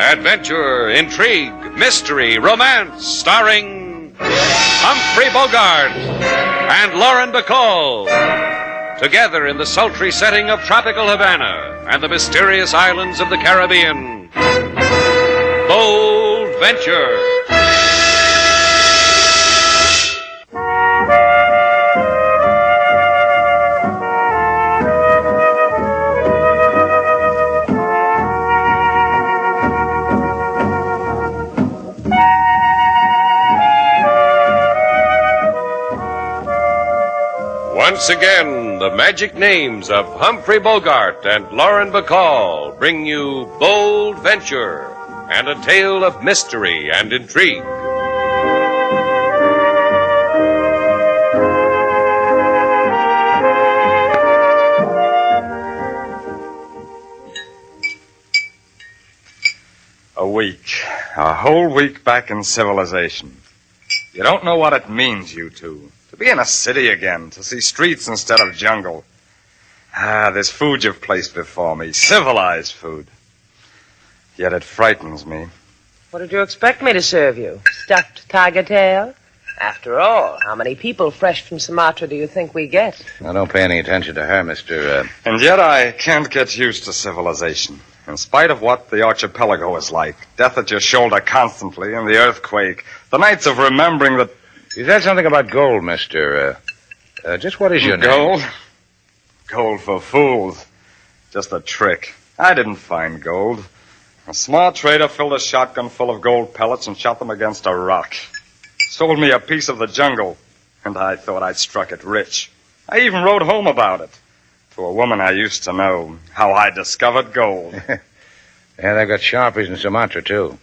Adventure, intrigue, mystery, romance, starring Humphrey Bogart and Lauren Bacall. Together in the sultry setting of tropical Havana and the mysterious islands of the Caribbean. Bold Venture. Once again, the magic names of Humphrey Bogart and Lauren Bacall bring you Bold Venture and a tale of mystery and intrigue. A whole week back in civilization. You don't know what it means, you two. To be in a city again, to see streets instead of jungle. This food you've placed before me, civilized food. Yet it frightens me. What did you expect me to serve you? Stuffed tiger tail? After all, how many people fresh from Sumatra do you think we get? Now, don't pay any attention to her, Mr. And yet I can't get used to civilization. In spite of what the archipelago is like, death at your shoulder constantly, and the earthquake, the nights of remembering that... You said something about gold, Mr. Just what is your name? Gold? Gold for fools. Just a trick. I didn't find gold. A smart trader filled a shotgun full of gold pellets and shot them against a rock. Sold me a piece of the jungle, and I thought I'd struck it rich. I even wrote home about it. To a woman I used to know, how I discovered gold. Yeah, they've got sharpies in Sumatra, too.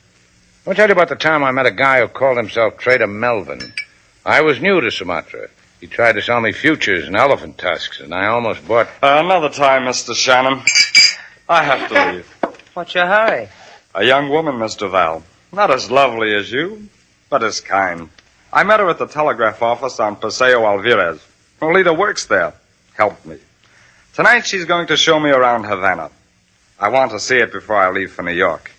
I'll tell you about the time I met a guy who called himself Trader Melvin. I was new to Sumatra. He tried to sell me futures and elephant tusks, and I almost bought... Another time, Mr. Shannon. I have to leave. What's your hurry? A young woman, Miss Duval. Not as lovely as you, but as kind. I met her at the telegraph office on Paseo Alvarez. Lolita works there. Helped me. Tonight she's going to show me around Havana. I want to see it before I leave for New York.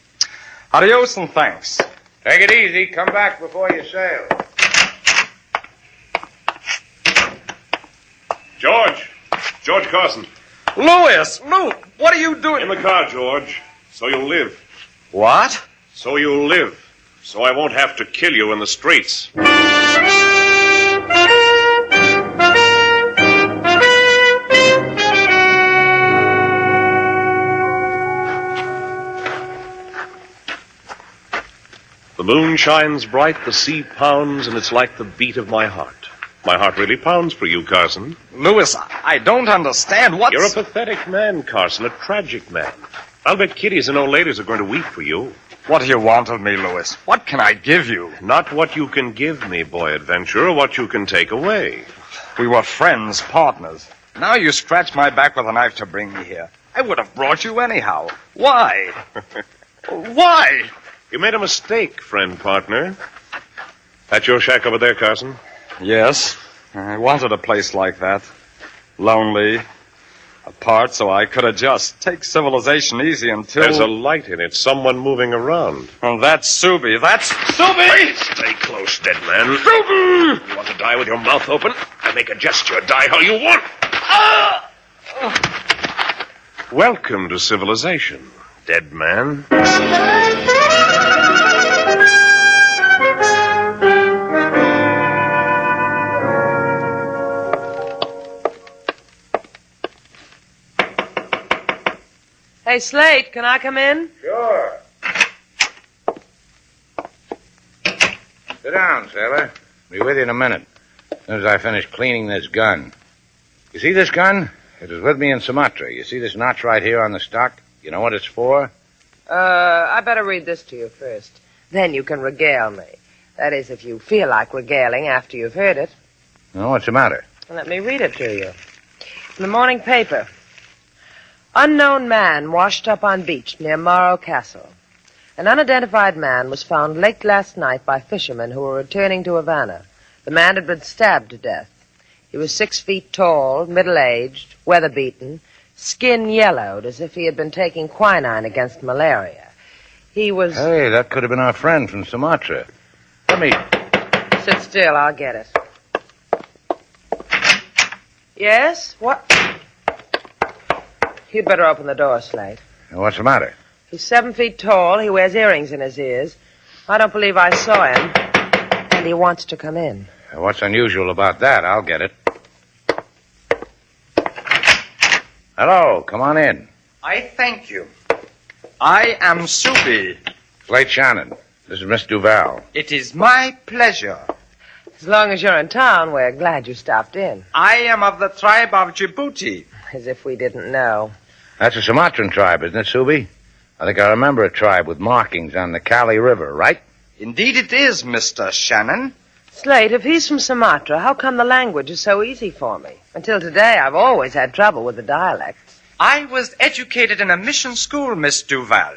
Adios and thanks. Take it easy. Come back before you sail. George Carson. Louis! Lou! What are you doing? In the car, George. So you'll live. What? So you'll live. So I won't have to kill you in the streets. The moon shines bright, the sea pounds, and it's like the beat of my heart. My heart really pounds for you, Carson. Louis, I don't understand what's... You're a pathetic man, Carson, a tragic man. I'll bet kiddies and old ladies are going to weep for you. What do you want of me, Louis? What can I give you? Not what you can give me, boy adventurer, what you can take away. We were friends, partners. Now you scratch my back with a knife to bring me here. I would have brought you anyhow. Why? Why? You made a mistake, friend partner. That your shack over there, Carson? Yes. I wanted a place like that. Lonely. Apart so I could adjust. Take civilization easy until... There's a light in it. Someone moving around. Oh, that's Subi. That's Subi! Stay close, dead man. Subi! You want to die with your mouth open? I make a gesture. Die how you want. Welcome to civilization, dead man. Hey, Slate, can I come in? Sure. Sit down, sailor. Be with you in a minute. As soon as I finish cleaning this gun. You see this gun? It was with me in Sumatra. You see this notch right here on the stock? You know what it's for? I better read this to you first. Then you can regale me. That is, if you feel like regaling after you've heard it. No, what's the matter? Let me read it to you. In the morning paper. Unknown man washed up on beach near Morro Castle. An unidentified man was found late last night by fishermen who were returning to Havana. The man had been stabbed to death. He was 6 feet tall, middle-aged, weather-beaten, skin yellowed as if he had been taking quinine against malaria. He was... Hey, that could have been our friend from Sumatra. Let me... Sit still, I'll get it. Yes? What? You'd better open the door, Slate. What's the matter? He's 7 feet tall. He wears earrings in his ears. I don't believe I saw him. And he wants to come in. What's unusual about that? I'll get it. Hello, come on in. I thank you. I am Soupy. Slate Shannon. This is Miss Duval. It is my pleasure. As long as you're in town, we're glad you stopped in. I am of the tribe of Djibouti. As if we didn't know. That's a Sumatran tribe, isn't it, Subi? I think I remember a tribe with markings on the Cali River, right? Indeed it is, Mr. Shannon. Slate, if he's from Sumatra, how come the language is so easy for me? Until today, I've always had trouble with the dialects. I was educated in a mission school, Miss Duval.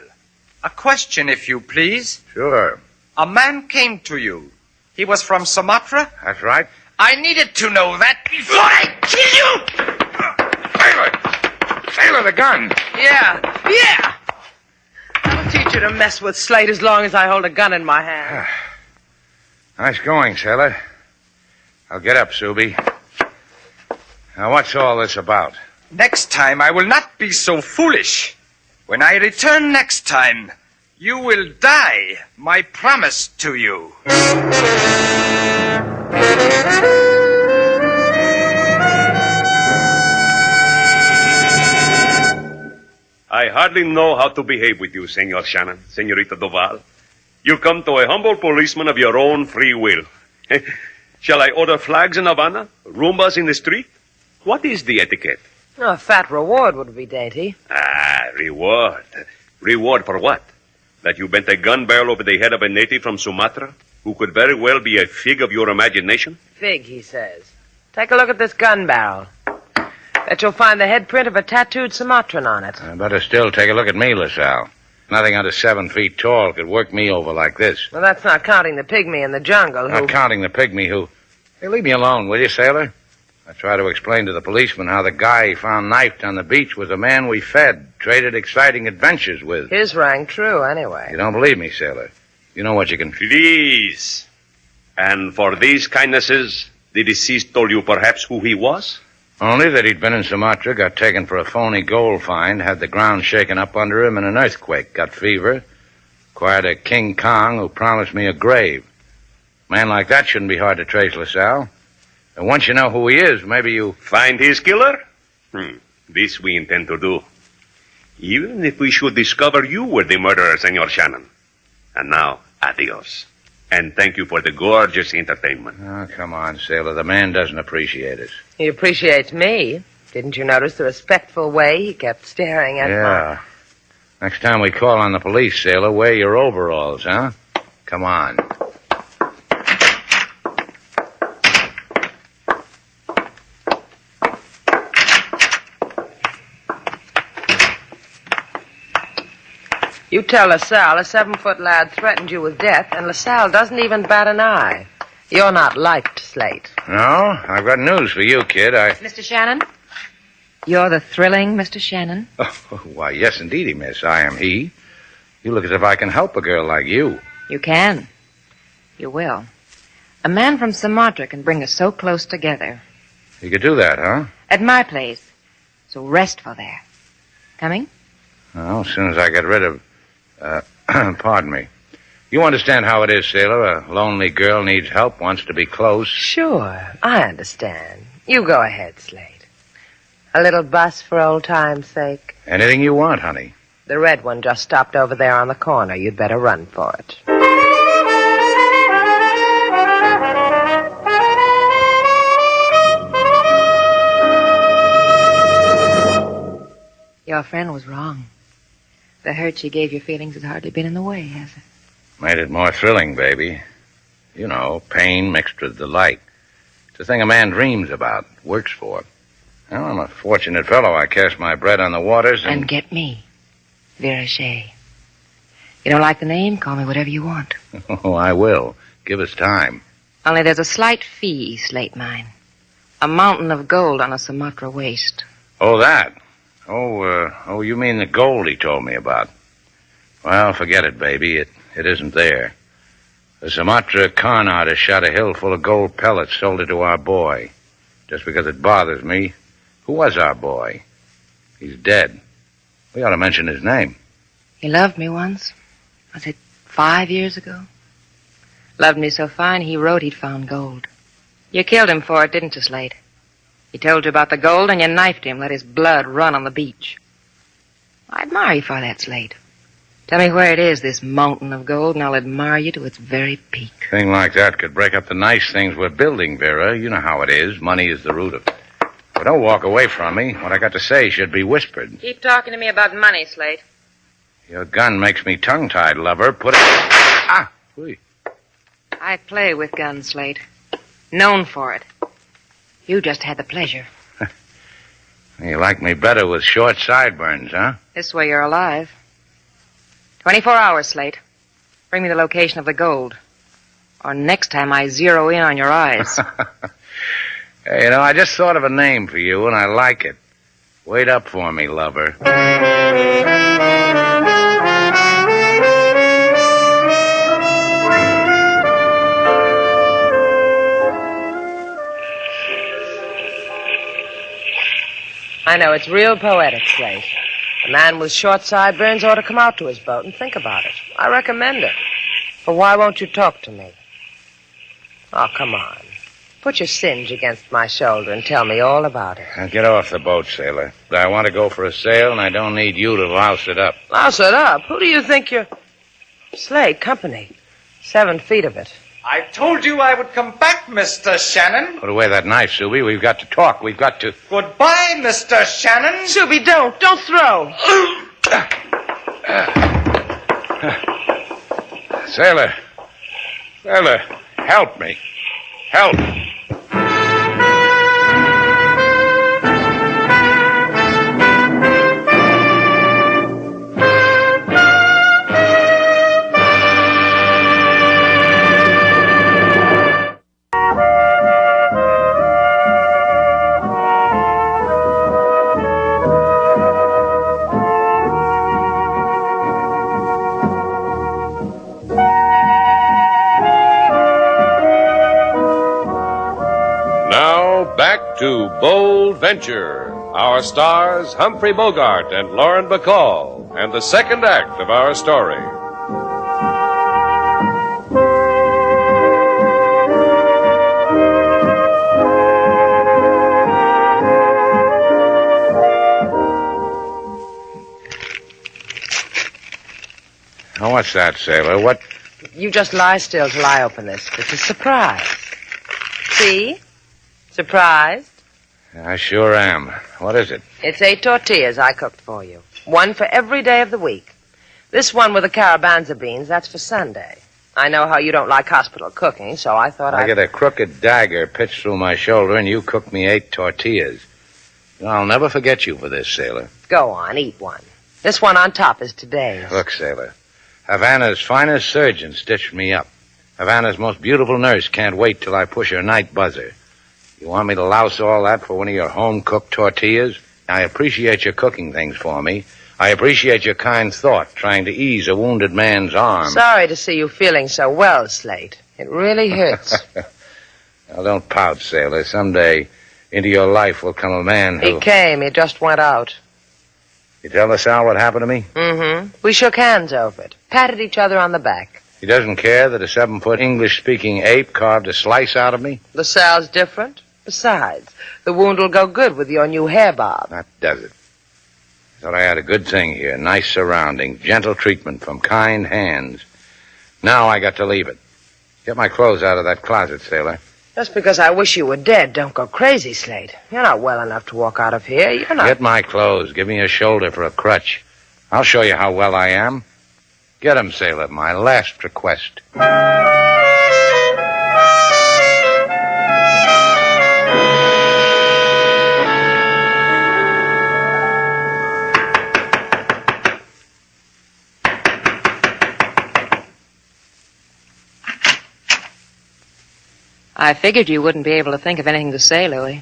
A question, if you please. Sure. A man came to you. He was from Sumatra? That's right. I needed to know that before I kill you! Sailor! Sailor, the gun! Yeah! I'll teach you to mess with Slate as long as I hold a gun in my hand. Nice going, Sailor. I'll get up, Subi. Now, what's all this about? Next time, I will not be so foolish. When I return next time, you will die, my promise to you. I hardly know how to behave with you, Senor Shannon, Senorita Duval. You come to a humble policeman of your own free will. Shall I order flags in Havana? Roombas in the street? What is the etiquette? A fat reward would be dainty. Reward. Reward for what? That you bent a gun barrel over the head of a native from Sumatra, who could very well be a fig of your imagination? Fig, he says. Take a look at this gun barrel. Bet you'll find the head print of a tattooed Sumatran on it. Better still take a look at me, LaSalle. Nothing under 7 feet tall could work me over like this. Well, that's not counting the pygmy in the jungle who... Not counting the pygmy who... Hey, leave me alone, will you, Sailor? I tried to explain to the policeman how the guy he found knifed on the beach was a man we fed, traded exciting adventures with. His rang true, anyway. You don't believe me, Sailor? You know what you can... Please. And for these kindnesses, the deceased told you perhaps who he was? Only that he'd been in Sumatra, got taken for a phony gold find, had the ground shaken up under him in an earthquake, got fever, acquired a King Kong who promised me a grave. A man like that shouldn't be hard to trace, LaSalle. And once you know who he is, maybe you... Find his killer? This we intend to do. Even if we should discover you were the murderer, Senor Shannon. And now, adios. And thank you for the gorgeous entertainment. Oh, come on, Sailor. The man doesn't appreciate us. He appreciates me. Didn't you notice the respectful way he kept staring at Yeah. Next time we call on the police, Sailor, wear your overalls, huh? Come on. You tell LaSalle a 7-foot lad threatened you with death, and LaSalle doesn't even bat an eye. You're not liked, Slate. No, I've got news for you, kid. Mr. Shannon? You're the thrilling Mr. Shannon? Oh, why, yes, indeedy, miss. I am he. You look as if I can help a girl like you. You can. You will. A man from Sumatra can bring us so close together. You could do that, huh? At my place. So restful there. Coming? Well, as soon as I get rid of... pardon me. You understand how it is, Sailor. A lonely girl needs help, wants to be close. Sure, I understand. You go ahead, Slate. A little bus for old time's sake. Anything you want, honey. The red one just stopped over there on the corner. You'd better run for it. Your friend was wrong. The hurt she gave your feelings has hardly been in the way, has it? Made it more thrilling, baby. You know, pain mixed with delight. It's a thing a man dreams about, works for. Well, I'm a fortunate fellow. I cast my bread on the waters And get me. Vera Shea. You don't like the name? Call me whatever you want. Oh, I will. Give us time. Only there's a slight fee, Slate mine. A mountain of gold on a Sumatra waste. Oh, that. Oh, you mean the gold he told me about. Well, forget it, baby. It isn't there. The Sumatra con artist shot a hill full of gold pellets, sold it to our boy. Just because it bothers me, who was our boy? He's dead. We ought to mention his name. He loved me once. Was it 5 years ago? Loved me so fine, he wrote he'd found gold. You killed him for it, didn't you, Slate? He told you about the gold, and you knifed him, let his blood run on the beach. I admire you for that, Slate. Tell me where it is, this mountain of gold, and I'll admire you to its very peak. A thing like that could break up the nice things we're building, Vera. You know how it is. Money is the root of it. But don't walk away from me. What I got to say should be whispered. Keep talking to me about money, Slate. Your gun makes me tongue-tied, lover. Put it... Ah! Whee. I play with guns, Slate. Known for it. You just had the pleasure. You like me better with short sideburns, huh? This way you're alive. 24 hours, Slate. Bring me the location of the gold. Or next time I zero in on your eyes. Hey, I just thought of a name for you, and I like it. Wait up for me, lover. I know, it's real poetic, Slate. A man with short sideburns ought to come out to his boat and think about it. I recommend it. But why won't you talk to me? Oh, come on. Put your singe against my shoulder and tell me all about it. Now get off the boat, sailor. I want to go for a sail, and I don't need you to louse it up. Louse it up? Who do you think you're... Slate, company. 7 feet of it. I told you I would come back, Mr. Shannon. Put away that knife, Subi. We've got to talk. We've got to... Goodbye, Mr. Shannon. Subi, don't. Don't throw. Sailor. Sailor, help me. Help. Back to Bold Venture. Our stars, Humphrey Bogart and Lauren Bacall, and the second act of our story. Now, what's that, sailor? What? You just lie still till I open this. It's a surprise. See? Surprised? I sure am. What is it? It's 8 tortillas I cooked for you. 1 for every day of the week. This one with the carabanza beans, that's for Sunday. I know how you don't like hospital cooking, so I thought I get a crooked dagger pitched through my shoulder, and you cook me 8 tortillas. I'll never forget you for this, sailor. Go on, eat one. This one on top is today's. Look, sailor. Havana's finest surgeon stitched me up. Havana's most beautiful nurse can't wait till I push her night buzzer. You want me to louse all that for one of your home-cooked tortillas? I appreciate your cooking things for me. I appreciate your kind thought, trying to ease a wounded man's arm. Sorry to see you feeling so well, Slate. It really hurts. Now, don't pout, sailor. Someday into your life will come a man who... He came. He just went out. You tell Sal what happened to me? Mm-hmm. We shook hands over it. Patted each other on the back. He doesn't care that a 7-foot English-speaking ape carved a slice out of me? The Sal's different. Besides, the wound will go good with your new hair bob. That does it. Thought I had a good thing here. Nice surroundings, gentle treatment from kind hands. Now I got to leave it. Get my clothes out of that closet, sailor. Just because I wish you were dead, don't go crazy, Slate. You're not well enough to walk out of here. You're not... Get my clothes. Give me a shoulder for a crutch. I'll show you how well I am. Get 'em, sailor. My last request. I figured you wouldn't be able to think of anything to say, Louie.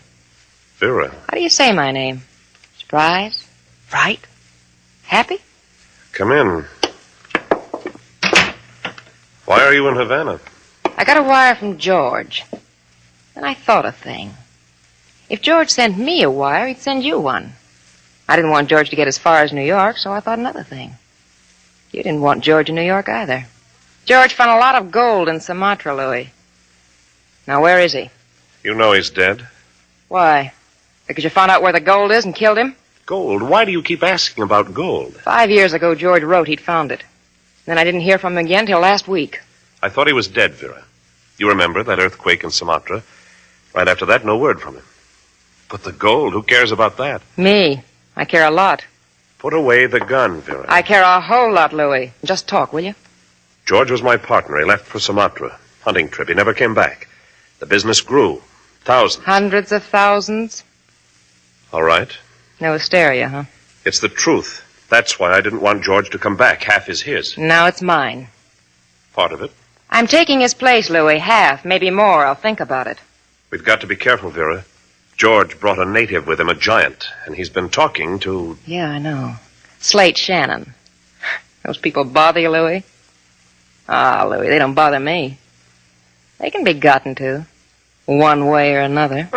Vera. How do you say my name? Surprised? Fright? Happy? Come in. Why are you in Havana? I got a wire from George. And I thought a thing. If George sent me a wire, he'd send you one. I didn't want George to get as far as New York, so I thought another thing. You didn't want George in New York either. George found a lot of gold in Sumatra, Louis. Now, where is he? You know he's dead. Why? Because you found out where the gold is and killed him? Gold? Why do you keep asking about gold? 5 years ago, George wrote he'd found it. Then I didn't hear from him again till last week. I thought he was dead, Vera. You remember that earthquake in Sumatra? Right after that, no word from him. But the gold, who cares about that? Me. I care a lot. Put away the gun, Vera. I care a whole lot, Louis. Just talk, will you? George was my partner. He left for Sumatra. Hunting trip. He never came back. The business grew. Thousands. Hundreds of thousands? All right. No hysteria, huh? It's the truth. That's why I didn't want George to come back. Half is his. Now it's mine. Part of it. I'm taking his place, Louis. Half, maybe more. I'll think about it. We've got to be careful, Vera. George brought a native with him, a giant, and he's been talking to... Yeah, I know. Slate Shannon. Those people bother you, Louis? Ah, Louis, they don't bother me. They can be gotten to, one way or another.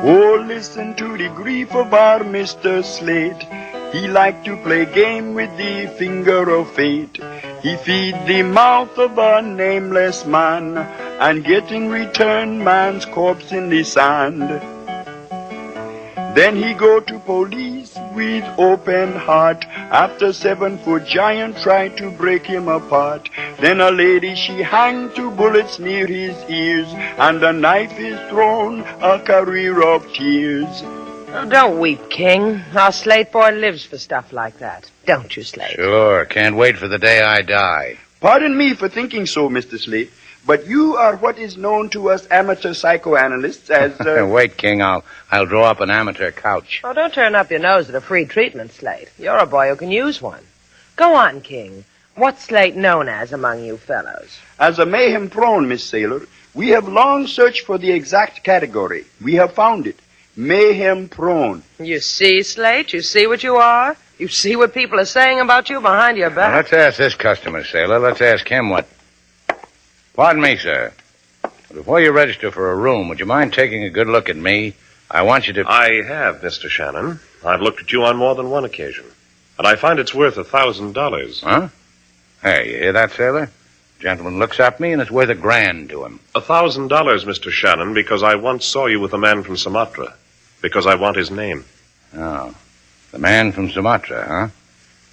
Oh, listen to the grief of our Mr. Slate. He liked to play game with the finger of fate. He feed the mouth of a nameless man and get in return man's corpse in the sand. Then he go to police with open heart after 7-foot giant tried to break him apart. Then a lady she hanged 2 bullets near his ears and a knife is thrown, a career of tears. Oh, don't weep, King. Our Slate boy lives for stuff like that. Don't you, Slate? Sure. Can't wait for the day I die. Pardon me for thinking so, Mr. Slate, but you are what is known to us amateur psychoanalysts as... Wait, King. I'll draw up an amateur couch. Oh, don't turn up your nose at a free treatment, Slate. You're a boy who can use one. Go on, King. What's Slate known as among you fellows? As a mayhem prone, Miss Sailor, we have long searched for the exact category. We have found it. Mayhem prone. You see, Slate? You see what you are? You see what people are saying about you behind your Now, back? let's ask this customer, Sailor. Let's ask him what... Pardon me, sir. Before you register for a room, would you mind taking a good look at me? I want you to... I have, Mr. Shannon. I've looked at you on more than one occasion. And I find it's worth $1,000. Huh? Hey, you hear that, Sailor? Gentleman looks at me and it's worth $1,000 to him. $1,000, Mr. Shannon, because I once saw you with a man from Sumatra. Because I want his name. Oh. The man from Sumatra, huh?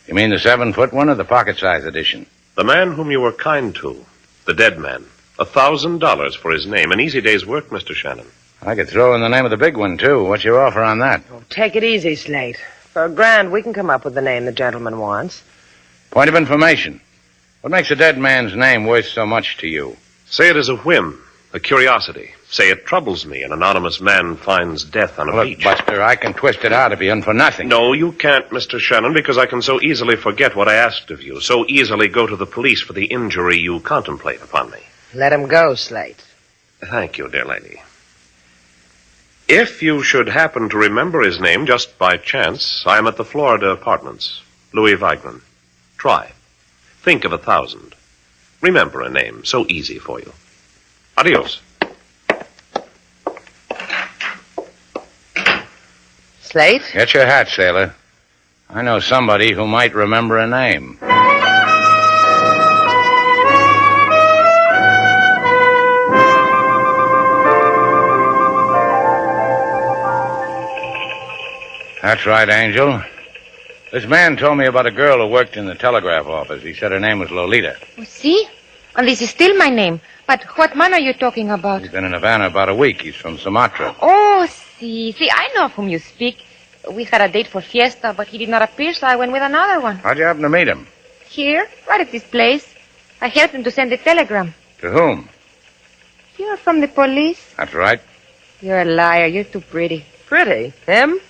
You mean the 7-foot one or the pocket-size edition? The man whom you were kind to. The dead man. $1,000 for his name. An easy day's work, Mr. Shannon. I could throw in the name of the big one, too. What's your offer on that? Oh, take it easy, Slate. For $1,000, we can come up with the name the gentleman wants. Point of information. What makes a dead man's name worth so much to you? Say it is a whim, a curiosity. Say it troubles me. An anonymous man finds death on a Look, beach. Buster, I can twist it out if you in for nothing. No, you can't, Mr. Shannon, because I can so easily forget what I asked of you, so easily go to the police for the injury you contemplate upon me. Let him go, Slate. Thank you, dear lady. If you should happen to remember his name just by chance, I am at the Florida Apartments. Louis Vigran. Try. Think of 1,000. Remember a name so easy for you. Adios. Slate? Get your hat, Sailor. I know somebody who might remember a name. That's right, Angel. This man told me about a girl who worked in the telegraph office. He said her name was Lolita. Oh, see? And this is still my name. But what man are you talking about? He's been in Havana about a week. He's from Sumatra. Oh, see, I know of whom you speak. We had a date for fiesta, but he did not appear, so I went with another one. How'd you happen to meet him? Here, right at this place. I helped him to send a telegram. To whom? You're from the police? That's right. You're a liar. You're too pretty. Pretty? Him?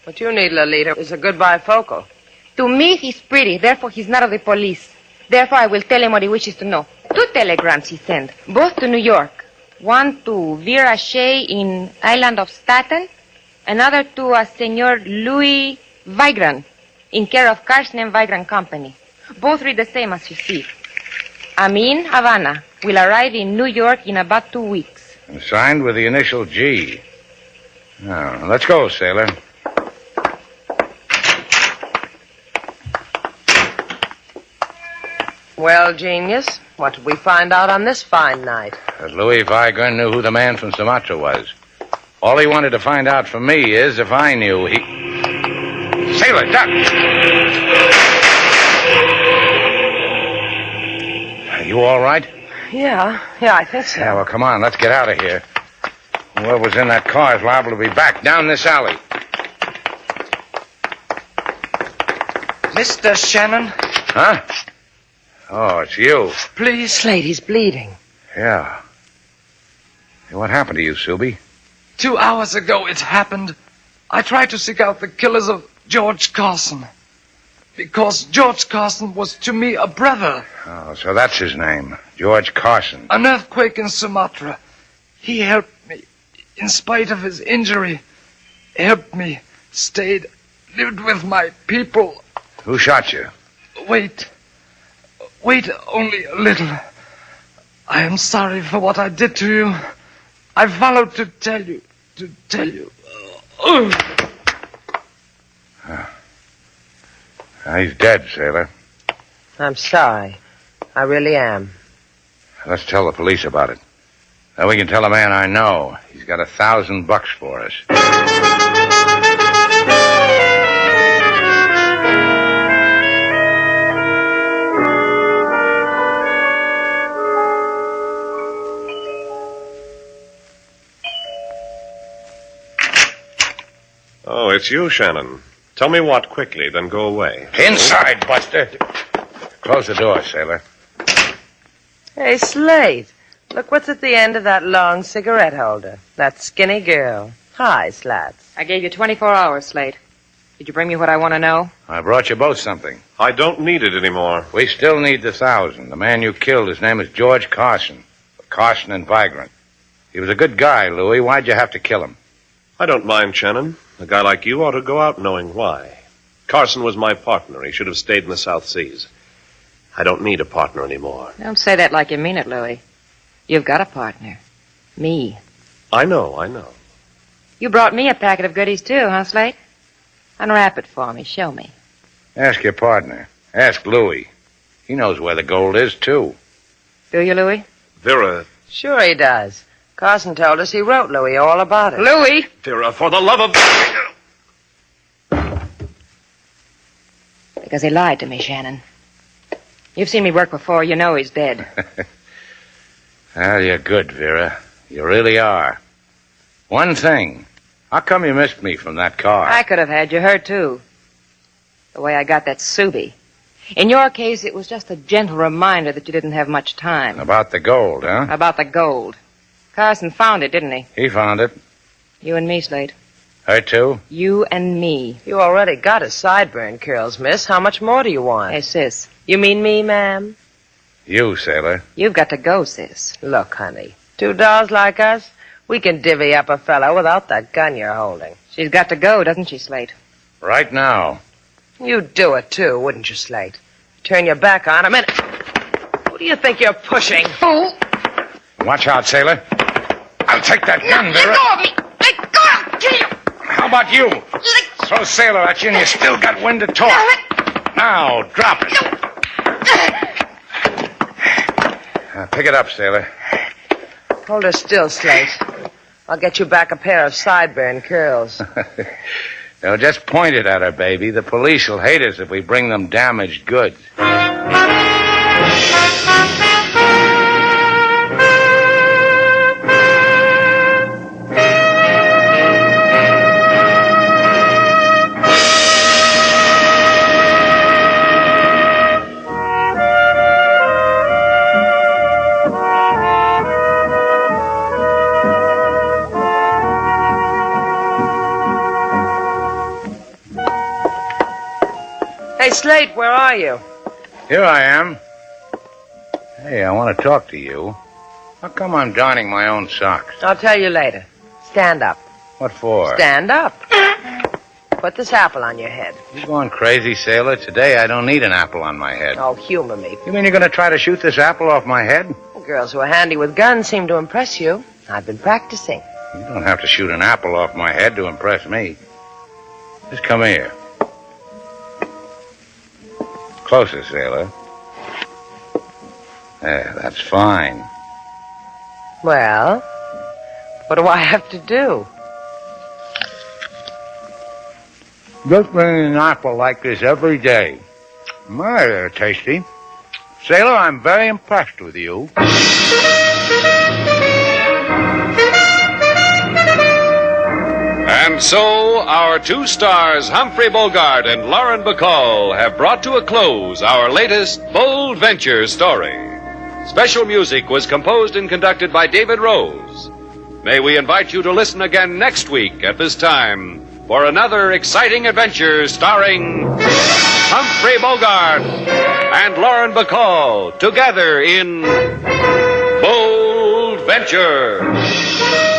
What you need, Lolita, is a good bifocal. To me, he's pretty. Therefore, he's not of the police. Therefore, I will tell him what he wishes to know. 2 telegrams he sent, both to New York. One to Vera Shea in island of Staten. Another to a Senor Louis Vigran in care of Carson and Vigran Company. Both read the same as you see. Amin, Havana, will arrive in New York in about 2 weeks. And signed with the initial G. Now, let's go, sailor. Well, genius, what did we find out on this fine night? That Louis Vigran knew who the man from Sumatra was. All he wanted to find out from me is if I knew he... Sailor, duck! Are you all right? Yeah, I think so. Yeah, well, come on, let's get out of here. Whoever was in that car is liable to be back down this alley. Mr. Shannon, Huh? Oh, it's you. please. Slate, he's bleeding. Yeah. Hey, what happened to you, Subi? 2 hours ago it happened. I tried to seek out the killers of George Carson. Because George Carson was to me a brother. Oh, so that's his name. George Carson. An earthquake in Sumatra. He helped me, in spite of his injury. Helped me, stayed, lived with my people. Who shot you? Wait only a little. I am sorry for what I did to you. I followed to tell you. He's dead, sailor. I'm sorry. I really am. Let's tell the police about it. Then we can tell a man I know. He's got $1,000 for us. Oh, it's you, Shannon. Tell me what quickly, then go away. Inside, Buster. Close the door, sailor. Hey, Slate, look what's at the end of that long cigarette holder. That skinny girl. Hi, Slats. I gave you 24 hours, Slate. Did you bring me what I want to know? I brought you both something. I don't need it anymore. We still need the 1,000. The man you killed, his name is George Carson. Carson and Vigran. He was a good guy, Louis. Why'd you have to kill him? I don't mind, Shannon. A guy like you ought to go out knowing why. Carson was my partner. He should have stayed in the South Seas. I don't need a partner anymore. Don't say that like you mean it, Louis. You've got a partner. Me. I know. You brought me a packet of goodies, too, huh, Slate? Unwrap it for me. Show me. Ask your partner. Ask Louis. He knows where the gold is, too. Do you, Louis? Vera, Sure he does. Carson told us he wrote Louis all about it. Louis! Vera, for the love of... Because he lied to me, Shannon. You've seen me work before. You know he's dead. Well, you're good, Vera. You really are. One thing. How come you missed me from that car? I could have had you hurt, too. The way I got that Subi. In your case, it was just a gentle reminder that you didn't have much time. About the gold, huh? About the gold. Carson found it, didn't he? He found it. You and me, Slate. Her, too? You and me. You already got his sideburn curls, miss. How much more do you want? Hey, sis. You mean me, ma'am? You, sailor. You've got to go, sis. Look, honey, 2 dolls like us, we can divvy up a fellow without that gun you're holding. She's got to go, doesn't she, Slate? Right now. You'd do it, too, wouldn't you, Slate? Turn your back on him and... Who do you think you're pushing? Oh, Watch out, sailor. I'll take that gun, let Vera. go of me! Let go! I'll kill you! How about you? Let Throw sailor at you and you still got wind to talk. Now, drop it. Pick it up, sailor. Hold her still, Slate. I'll get you back a pair of sideburn curls. Now, just point it at her, baby. The police will hate us if we bring them damaged goods. Hey, Slate, where are you? Here I am. Hey, I want to talk to you. How come I'm darning my own socks? I'll tell you later. Stand up. What for? Stand up. Put this apple on your head. You going crazy, Sailor? Today I don't need an apple on my head. Oh, humor me. You mean you're going to try to shoot this apple off my head? Girls who are handy with guns seem to impress you. I've been practicing. You don't have to shoot an apple off my head to impress me. Just come here. Closer, Sailor. There, that's fine. Well, what do I have to do? Just bring an apple like this every day. My, they're tasty. Sailor, I'm very impressed with you. And so, our two stars, Humphrey Bogart and Lauren Bacall, have brought to a close our latest bold venture story. Special music was composed and conducted by David Rose. May we invite you to listen again next week at this time for another exciting adventure starring Humphrey Bogart and Lauren Bacall together in Bold Venture.